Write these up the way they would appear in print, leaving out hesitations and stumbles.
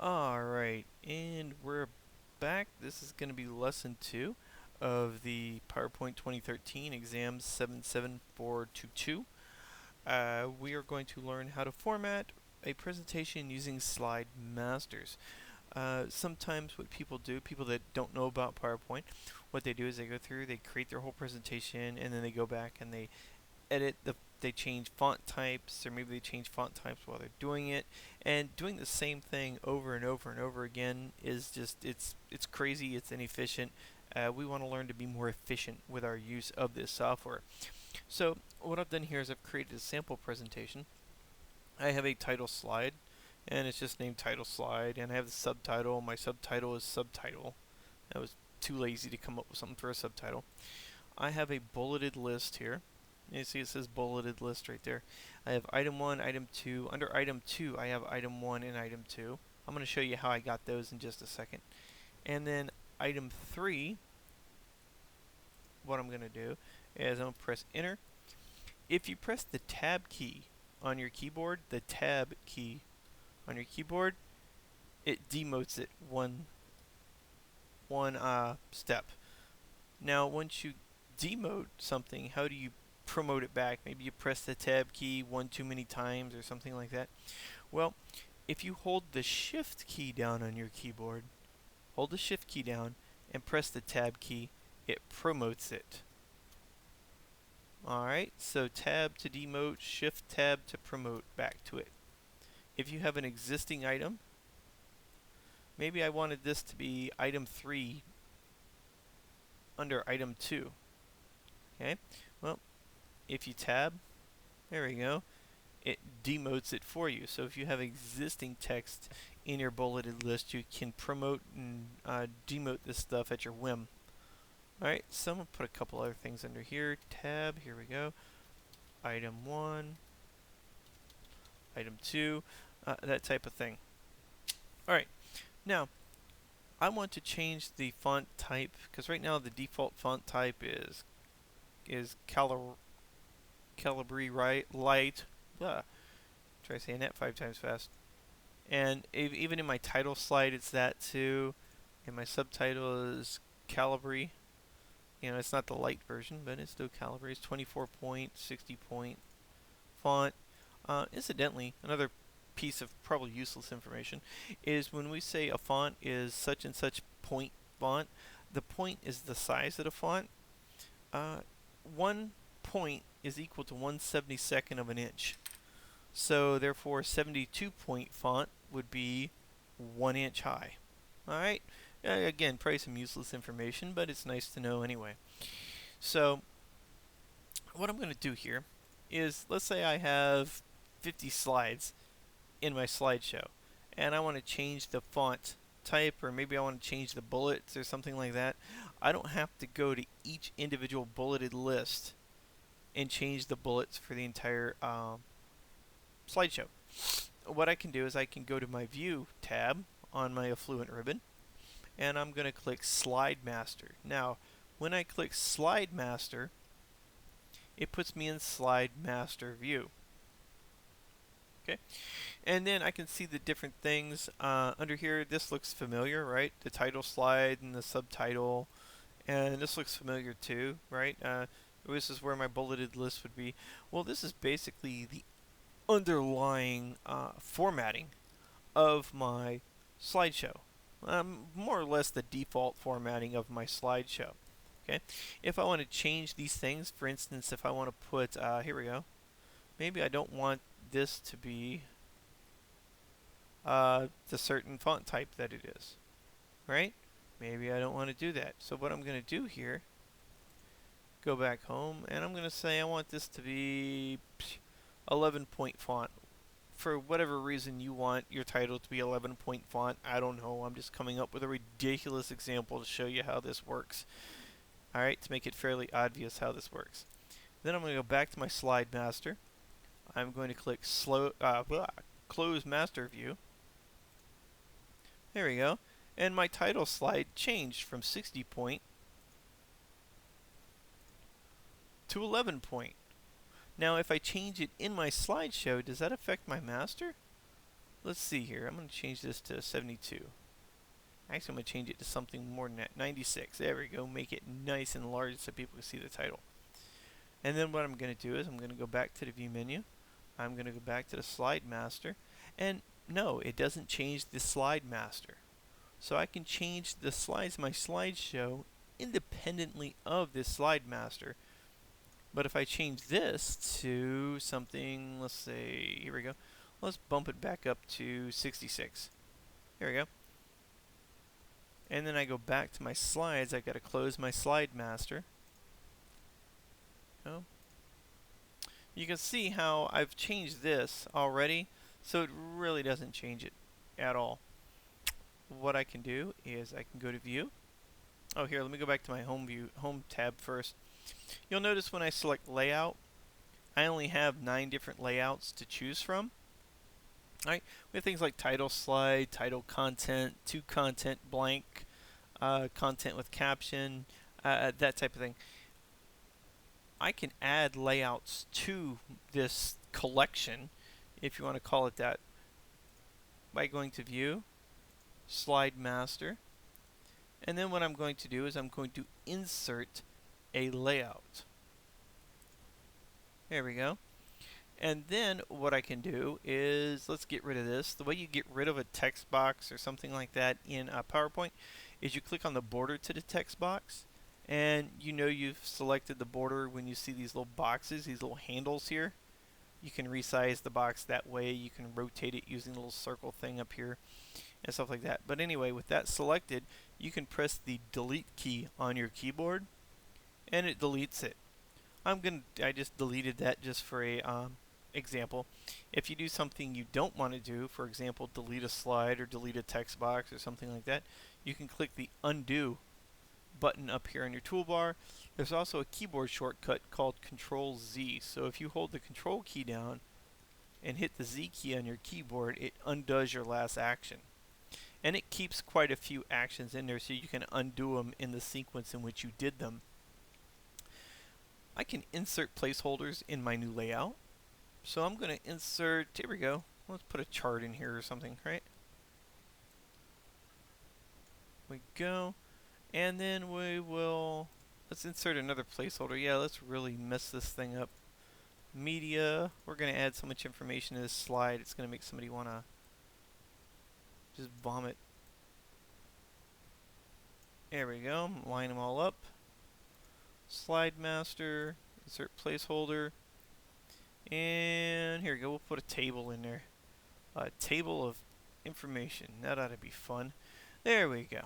Alright, and we're back. This is going to be lesson 2 of the PowerPoint 2013 exam 77422. We are going to learn how to format a presentation using slide masters. Sometimes what people do, people that don't know about PowerPoint, what they do is they go through, they create their whole presentation, and then they go back and they they change font types, or maybe they change font types while they're doing it, and doing the same thing over and over and over again is just it's crazy, it's inefficient. We want to learn to be more efficient with our use of this software. So what I've done here is I've created a sample presentation. I have a title slide, and it's just named title slide, and I have the subtitle. My subtitle is subtitle. I was too lazy to come up with something for a subtitle. I have a bulleted list here. You see it says bulleted list right there. I have item 1, item 2. Under item 2, I have item 1 and item 2. I'm going to show you how I got those in just a second. And then item 3, what I'm going to do is I'm going to press enter. If you press the tab key on your keyboard, the tab key on your keyboard, it demotes it one step. Now, once you demote something, how do you promote it back? Maybe you press the tab key one too many times or something like that. Well, if you hold the shift key down on your keyboard, hold the shift key down and press the tab key, it promotes it. Alright, so tab to demote, shift tab to promote back to it. If you have an existing item, maybe I wanted this to be item 3 under item 2. Okay, well, if you tab, there we go, it demotes it for you. So if you have existing text in your bulleted list, you can promote and demote this stuff at your whim. Alright, so I'm going to put a couple other things under here. Tab, here we go. Item 1, item 2, that type of thing. Alright, now I want to change the font type, because right now the default font type is Calibri Light. Try saying that 5 times fast. And even in my title slide, it's that too. And my subtitle is Calibri. You know, it's not the light version, but it's still Calibri. It's 24 point, 60 point font. Incidentally, another piece of probably useless information is when we say a font is such and such point font, the point is the size of the font. 1 point is equal to 1/72 of an inch. So therefore 72 point font would be 1 inch high. Alright, again, probably some useless information, but it's nice to know anyway. So what I'm going to do here is, let's say I have 50 slides in my slideshow, and I want to change the font type, or maybe I want to change the bullets or something like that. I don't have to go to each individual bulleted list and change the bullets for the entire slideshow. What I can do is I can go to my View tab on my Affluent ribbon, and I'm going to click Slide Master. Now, when I click Slide Master, it puts me in Slide Master view. Okay, and then I can see the different things under here. This looks familiar, right? The title slide and the subtitle, and this looks familiar too, right? This is where my bulleted list would be. Well, this is basically the underlying formatting of my slideshow. More or less the default formatting of my slideshow. Okay, if I want to change these things, for instance, if I want to put, here we go, maybe I don't want this to be the certain font type that it is, right? Maybe I don't want to do that. So what I'm going to do here, go back home, and I'm going to say I want this to be 11 point font. For whatever reason you want your title to be 11 point font, I don't know. I'm just coming up with a ridiculous example to show you how this works. Alright, to make it fairly obvious how this works. Then I'm going to go back to my Slide Master. I'm going to click Close Master View. There we go. And my title slide changed from 60 point to 11 point. Now, if I change it in my slideshow, does that affect my master? let's see here. I'm going to change this to 72. Actually, I'm going to change it to something more than that. 96. There we go. Make it nice and large so people can see the title. And then what I'm going to do is I'm going to go back to the view menu. I'm going to go back to the slide master. And no, it doesn't change the slide master. So I can change the slides, my slideshow, independently of this slide master. But if I change this to something, let's say, here we go. Let's bump it back up to 66. Here we go. And then I go back to my slides. I got to close my slide master. Oh. You can see how I've changed this already, so it really doesn't change it at all. What I can do is I can go to view. Oh, here, let me go back to my home tab first. You'll notice when I select layout, I only have 9 different layouts to choose from. Alright, we have things like title slide, title content, to content, blank, content with caption, that type of thing. I can add layouts to this collection, if you want to call it that, by going to view, slide master, and then what I'm going to do is I'm going to insert a layout. There we go. And then what I can do is, let's get rid of this. The way you get rid of a text box or something like that in PowerPoint is you click on the border to the text box, and you know you've selected the border when you see these little boxes, these little handles here. You can resize the box that way. You can rotate it using the little circle thing up here and stuff like that. But anyway, with that selected, you can press the delete key on your keyboard and it deletes it. I just deleted that just for a example. If you do something you don't want to do, for example, delete a slide or delete a text box or something like that, you can click the undo button up here on your toolbar. There's also a keyboard shortcut called Control Z. So if you hold the Control key down and hit the Z key on your keyboard, it undoes your last action. And it keeps quite a few actions in there so you can undo them in the sequence in which you did them. I can insert placeholders in my new layout. So I'm going to insert, here we go, let's put a chart in here or something, right? We go, and then let's insert another placeholder. Yeah, let's really mess this thing up. Media, we're going to add so much information to this slide, it's going to make somebody want to just vomit. There we go, line them all up. Slide master, insert placeholder, and here we go, we'll put a table in there. A table of information, that ought to be fun. There we go.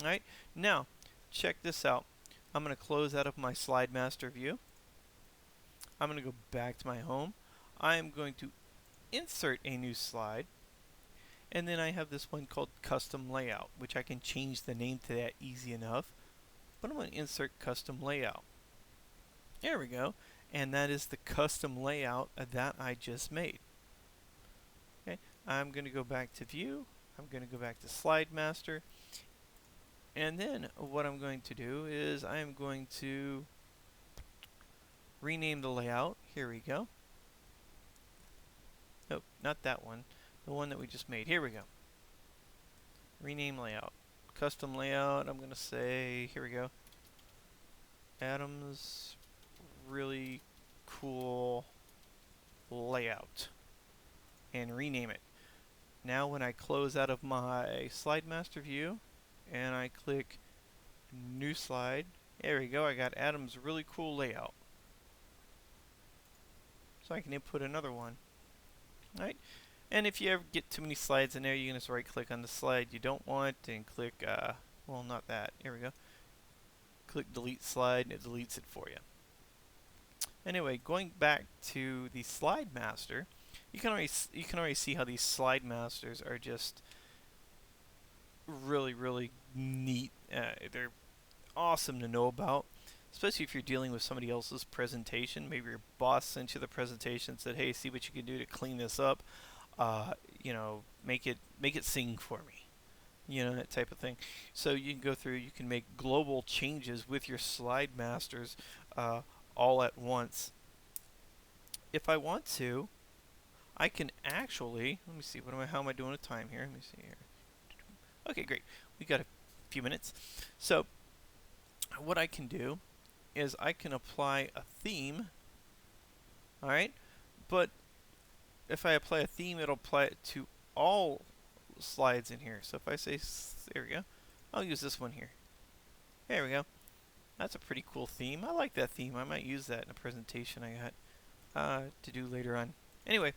Alright, now check this out. I'm going to close out of my slide master view. I'm going to go back to my home. I am going to insert a new slide, and then I have this one called custom layout, which I can change the name to that easy enough. But I'm going to insert custom layout. There we go. And that is the custom layout that I just made. Okay, I'm going to go back to view. I'm going to go back to slide master. And then what I'm going to do is I'm going to rename the layout. Here we go. Nope, not that one. The one that we just made. Here we go. Rename layout. Custom layout, I'm going to say, here we go, Adam's really cool layout, and rename it. Now when I close out of my slide master view and I click new slide, there we go, I got Adam's really cool layout. So I can input another one. Alright. And if you ever get too many slides in there, you can just right click on the slide you don't want and click, well, not that. Here we go. Click delete slide and it deletes it for you. Anyway, going back to the slide master, you can already see how these slide masters are just really, really neat. They're awesome to know about, especially if you're dealing with somebody else's presentation. Maybe your boss sent you the presentation and said, hey, see what you can do to clean this up. You know, make it sing for me, you know, that type of thing. So you can go through, you can make global changes with your slide masters all at once. If I want to, I can actually, let me see, how am I doing with time here? Let me see here. Okay, great. We got a few minutes. So what I can do is I can apply a theme, all right? But if I apply a theme, it'll apply it to all slides in here. So if I say, there we go, I'll use this one here. There we go. That's a pretty cool theme. I like that theme. I might use that in a presentation I got to do later on. Anyway,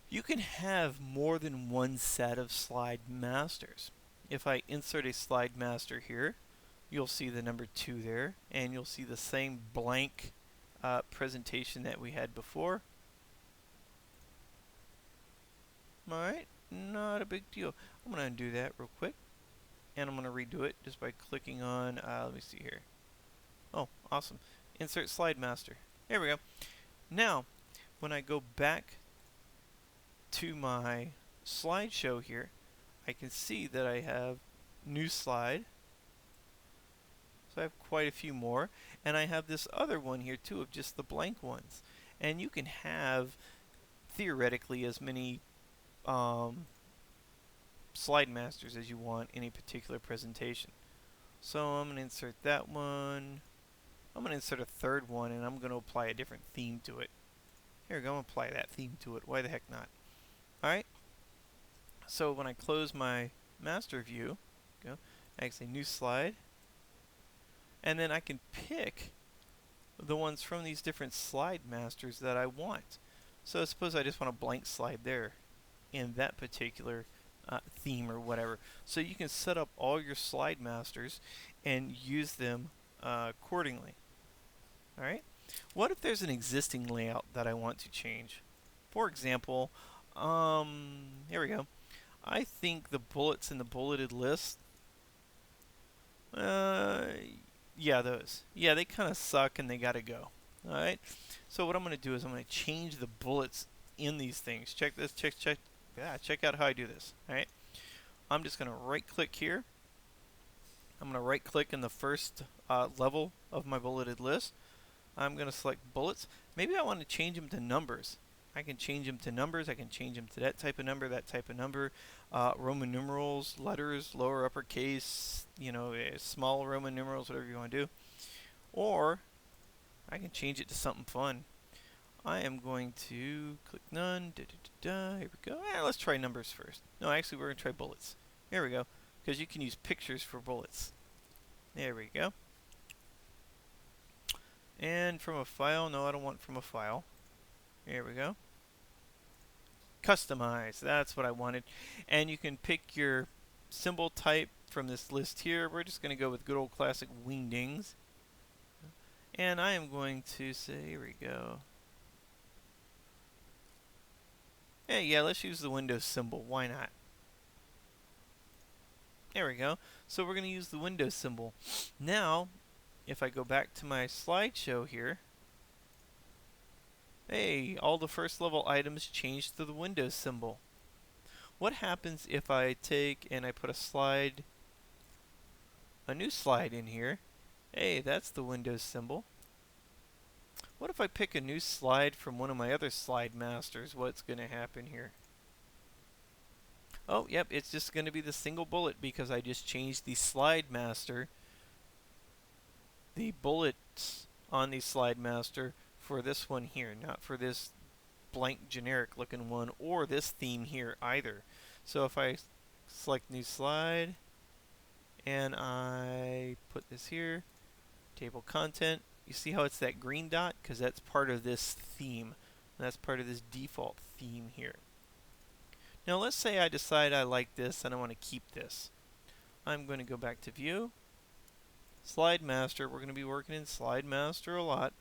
you can have more than one set of slide masters. If I insert a slide master here, you'll see the number 2 there, and you'll see the same blank presentation that we had before. Alright, not a big deal. I'm going to undo that real quick, and I'm going to redo it just by clicking on, let me see here. Oh, awesome. Insert slide master. There we go. Now, when I go back to my slideshow here, I can see that I have new slide. So I have quite a few more, and I have this other one here too of just the blank ones. And you can have theoretically as many slide masters as you want in a particular presentation. So I'm going to insert that one. I'm going to insert a third one, and I'm going to apply a different theme to it. Here we go. I'm going to apply that theme to it. Why the heck not? Alright. So when I close my master view, I can say new slide. And then I can pick the ones from these different slide masters that I want. So suppose I just want a blank slide there in that particular theme or whatever. So you can set up all your slide masters and use them accordingly. Alright? What if there's an existing layout that I want to change? For example, here we go. I think the bullets in the bulleted list, yeah, those. Yeah, they kind of suck and they gotta go. Alright? So what I'm going to do is I'm going to change the bullets in these things. Check this, check out how I do this. Alright? I'm just going to right click here. I'm going to right click in the first level of my bulleted list. I'm going to select bullets. Maybe I want to change them to numbers. I can change them to numbers. I can change them to that type of number, that type of number. Roman numerals, letters, lower, uppercase, small Roman numerals, whatever you want to do. Or I can change it to something fun. I am going to click none. Here we go. Let's try numbers first. No, actually, we're going to try bullets. Here we go. Because you can use pictures for bullets. There we go. And from a file. No, I don't want from a file. Here we go. Customize. That's what I wanted. And you can pick your symbol type from this list here. We're just going to go with good old classic wingdings. And I am going to say, here we go. Hey, yeah, let's use the Windows symbol. Why not? There we go. So we're going to use the Windows symbol. Now, if I go back to my slideshow here, hey, all the first level items changed to the Windows symbol. What happens if I take and I put a new slide in here? Hey, that's the Windows symbol. What if I pick a new slide from one of my other slide masters? What's going to happen here? Oh, yep, it's just going to be the single bullet because I just changed the slide master, the bullets on the slide master for this one here, not for this blank generic looking one or this theme here either. So if I select new slide and I put this here, table content, you see how it's that green dot? Because that's part of this theme. That's part of this default theme here. Now let's say I decide I like this and I want to keep this. I'm going to go back to view, slide master. We're going to be working in slide master a lot.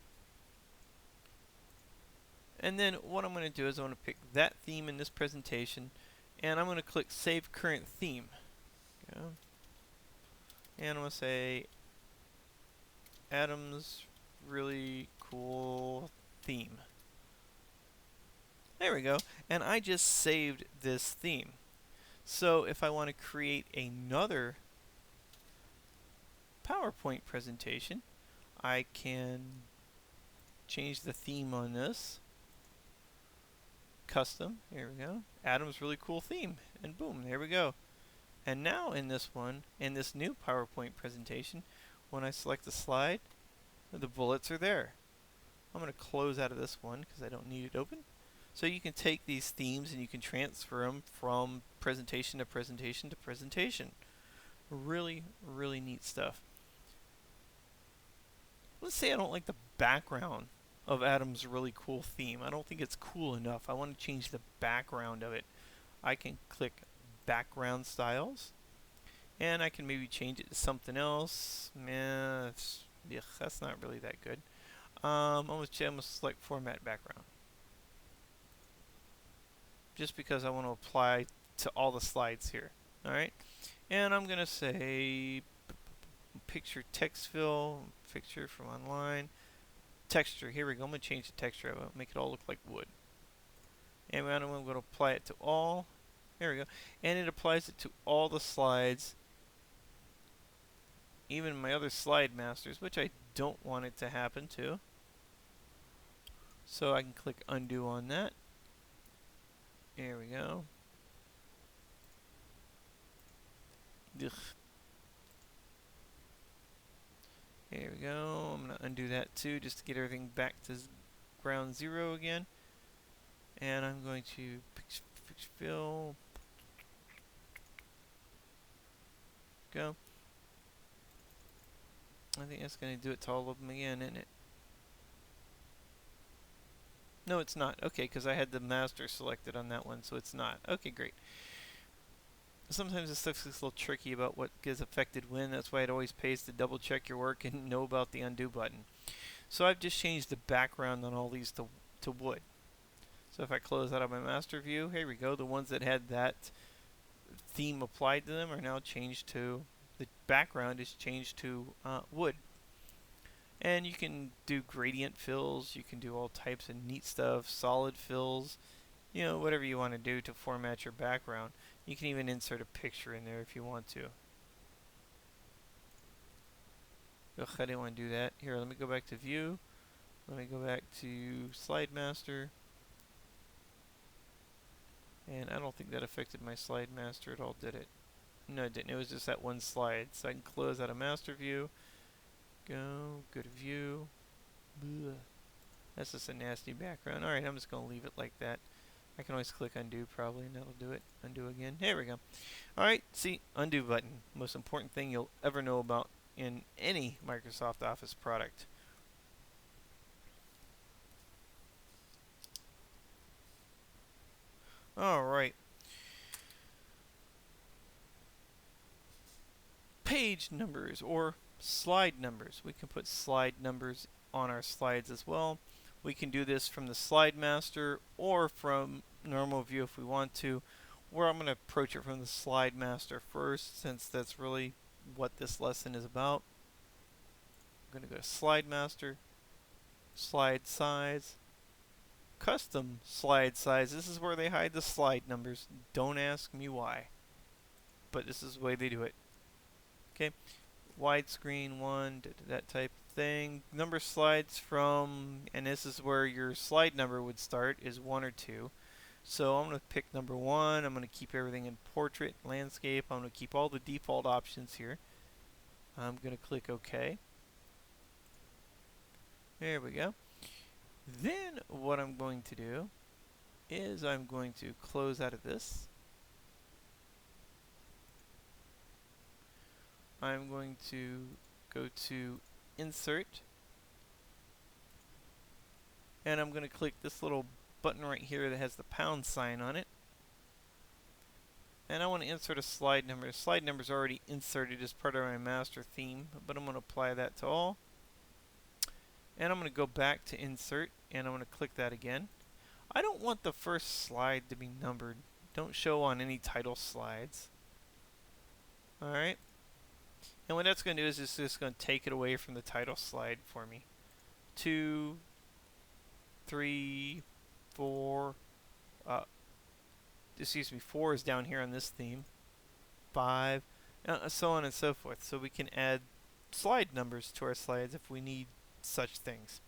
And then what I'm going to do is I want to pick that theme in this presentation and I'm going to click save current theme. Okay. And I'm going to say Adam's really cool theme. There we go. And I just saved this theme. So if I want to create another PowerPoint presentation, I can change the theme on this. custom. Here we go. Adam's really cool theme. And boom, there we go. And now in this one, in this new PowerPoint presentation, when I select the slide, the bullets are there. I'm going to close out of this one because I don't need it open. So you can take these themes and you can transfer them from presentation to presentation to presentation. Really, really neat stuff. Let's say I don't like the background of Adam's really cool theme. I don't think it's cool enough. I want to change the background of it. I can click background styles and I can maybe change it to something else. That's not really that good. I'm going to select format background just because I want to apply to all the slides here. Alright, and I'm going to say picture text fill, picture from online, texture. Here we go. I'm going to change the texture. I'm going to make it all look like wood. And I'm going to apply it to all. There we go. And it applies it to all the slides, even my other slide masters, which I don't want it to happen to. So I can click undo on that. There we go. Ugh. There we go. I'm going to undo that too, just to get everything back to ground zero again. And I'm going to fill. Go. I think that's going to do it to all of them again, isn't it? No, it's not. Okay, because I had the master selected on that one, so it's not. Okay, great. Sometimes this stuff gets a little tricky about what gets affected when. That's why it always pays to double check your work and know about the undo button. So I've just changed the background on all these to wood. So if I close out of my master view, here we go. The ones that had that theme applied to them are now changed to, the background is changed to wood. And you can do gradient fills, you can do all types of neat stuff, solid fills, you know, whatever you want to do to format your background. You can even insert a picture in there if you want to. Ugh, I didn't want to do that. Here, let me go back to view. Let me go back to slide master. And I don't think that affected my slide master at all, did it? No, it didn't. It was just that one slide. So I can close out of master view. Go to view. Blech. That's just a nasty background. Alright, I'm just going to leave it like that. I can always click undo probably and that'll do it. Undo again. There we go. Alright, see, undo button. Most important thing you'll ever know about in any Microsoft Office product. Alright. Page numbers or slide numbers. We can put slide numbers on our slides as well. We can do this from the slide master or from normal view if we want to. Where I'm going to approach it from the slide master first, since that's really what this lesson is about. I'm going to go to slide master, slide size, custom slide size. This is where they hide the slide numbers. Don't ask me why, but this is the way they do it. Okay, widescreen one, that type of thing. Number slides from, and this is where your slide number would start, is 1 or 2. So I'm going to pick number 1. I'm going to keep everything in portrait, landscape. I'm going to keep all the default options here. I'm going to click OK. There we go. Then what I'm going to do is I'm going to close out of this. I'm going to go to Insert, and I'm going to click this little button right here that has the pound sign on it. And I want to insert a slide number. The slide number is already inserted as part of my master theme, but I'm going to apply that to all. And I'm going to go back to Insert, and I'm going to click that again. I don't want the first slide to be numbered. Don't show on any title slides. Alright. And what that's going to do is it's just going to take it away from the title slide for me. 2, 3, 4, 4 is down here on this theme. 5, so on and so forth. So we can add slide numbers to our slides if we need such things.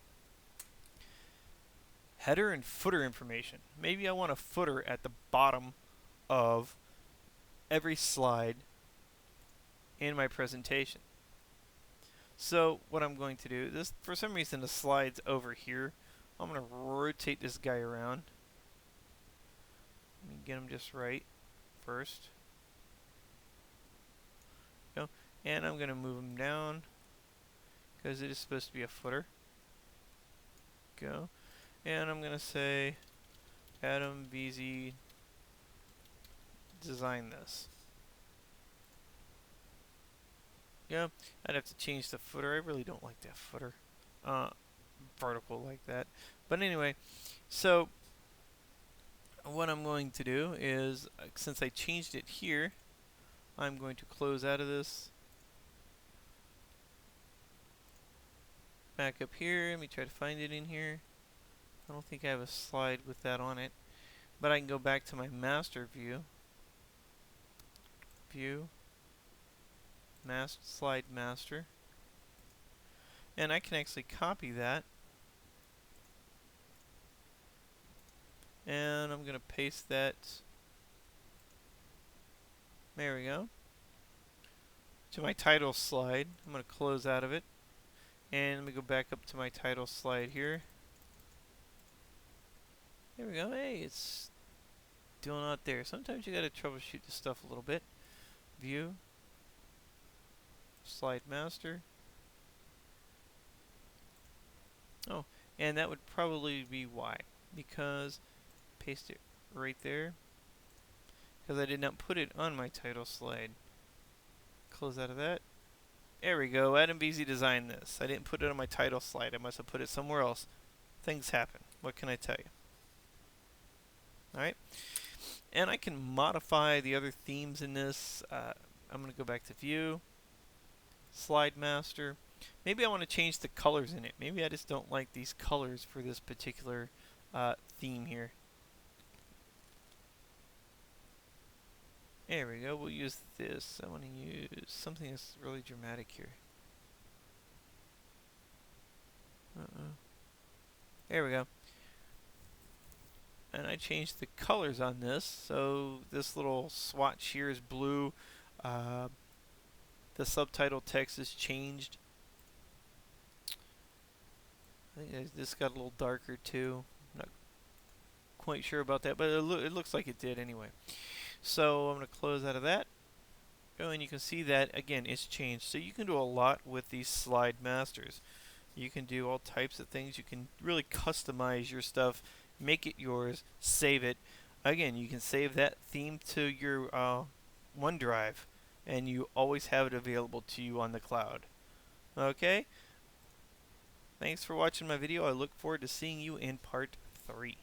header and footer information. Maybe I want a footer at the bottom of every slide in my presentation. So what I'm going to do, this for some reason the slide's over here. I'm going to rotate this guy around. Let me get him just right first. Go. And I'm going to move him down because it is supposed to be a footer. Go. And I'm going to say Adam VZ design this. Yeah, I'd have to change the footer. I really don't like that footer. Vertical like that. But anyway, so what I'm going to do is, since I changed it here, I'm going to close out of this. Back up here, let me try to find it in here. I don't think I have a slide with that on it. But I can go back to my master view. View. Slide master. And I can actually copy that. And I'm going to paste that. There we go. To my title slide. I'm going to close out of it. And let me go back up to my title slide here. There we go. Hey, it's still not there. Sometimes you got to troubleshoot this stuff a little bit. View. Slide master. Oh, and that would probably be why. Because, paste it right there. Because I did not put it on my title slide. Close out of that. There we go. Adam VZ designed this. I didn't put it on my title slide. I must have put it somewhere else. Things happen. What can I tell you? Alright. And I can modify the other themes in this. I'm going to go back to View. Slide Master. Maybe I want to change the colors in it. Maybe I just don't like these colors for this particular theme here. There we go. We'll use this. I want to use something that's really dramatic here. There we go. And I changed the colors on this. So this little swatch here is blue. The subtitle text is changed. I think this got a little darker too. I'm not quite sure about that, but it looks like it did anyway. So I'm going to close out of that. Oh, and you can see that, again, it's changed. So you can do a lot with these slide masters. You can do all types of things. You can really customize your stuff, make it yours, save it. Again, you can save that theme to your OneDrive, and you always have it available to you on the cloud. Okay? Thanks for watching my video. I look forward to seeing you in part 3.